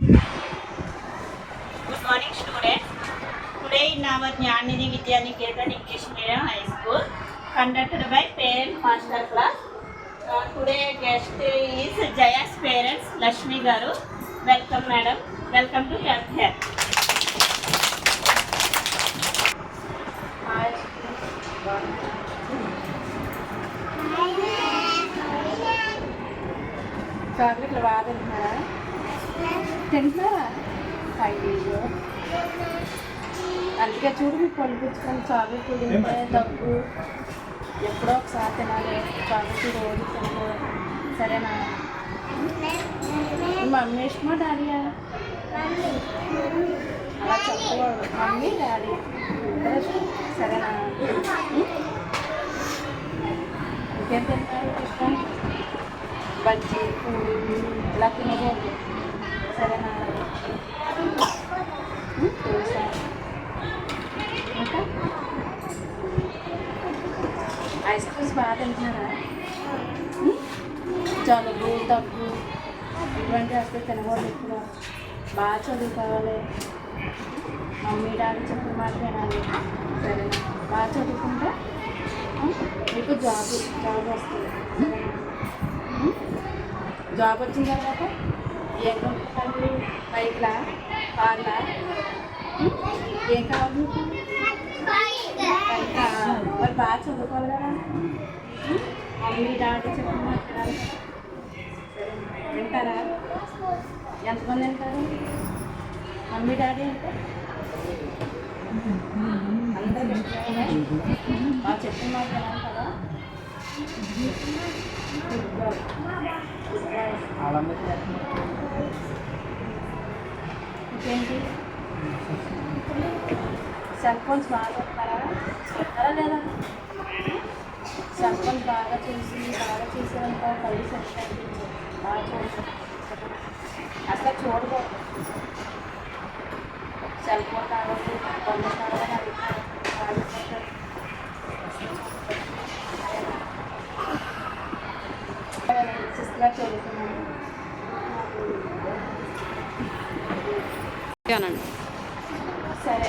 Good morning, students. Today in our Jnanidhi Vidyaniketan English Medium High School, conducted by Parent Master Class. Today guest is Jaya's parents, Lakshmi Garu. Welcome, madam. Welcome to camp here. Hi. చాక్లెట్లు బాగా తింటున్నారా? తింటున్నారా? అయ్యో, అందుకే చూడు మీకు పంపించుకొని chocolate తింటే తప్పు. ఎప్పుడో ఒకసారి తినాలి చాక్లెట్, రోజు తినకూడదు. సరేనా? మమ్మీ ఇష్టమా డాడీయా? అలా చెప్పకూడదు. మమ్మీ డాడీ సరేనా? ఇంకేం తింటారు ఇష్టం? బజ్జీ, పూరి ఇలా తినకూడదు. సరేనా? ఇంకా ఐస్ క్రీమ్స్ బాగా తింటున్నారా? జలుబు, దగ్గు ఇటువంటి వస్తే తినకూడదు. ఇప్పుడు బాగా చదువుకోవాలి. మమ్మీ డాడీ చెప్పిన మాట వినాలి. సరేనా? బాగా చదువుకుంటే మీకు జాబ్ వస్తుంది. జాబ్ వచ్చిన తర్వాత ఏం కొనుక్కోవాలి? బైక్లా, కార్లా, ఏం కావాలి మీకు? బైకా? మరి బాగా చదువుకోవాలి కదా. మమ్మీ డాడీ చెప్పిన మాట వినాలి. వింటారా? ఎంతమంది వింటారు? మమ్మీ డాడీ అంటే అందరికి ఇష్టమే. బాగా చెప్పిన మాట వినాలి కదా. ఇంకేంటి? సెల్ ఫోన్స్ బాగా చూస్తారా? చూస్తారా లేదా? సెల్ ఫోన్స్ బాగా చూసారంతా కళ్ళు సెట్ బాగా చూసి అసలు చూడకూడదు. సెల్ ఫోన్ కావాలి, పనులు కావాలని అడుగుతారు. సిస్టర్గా చదువుతున్నాను. సరే.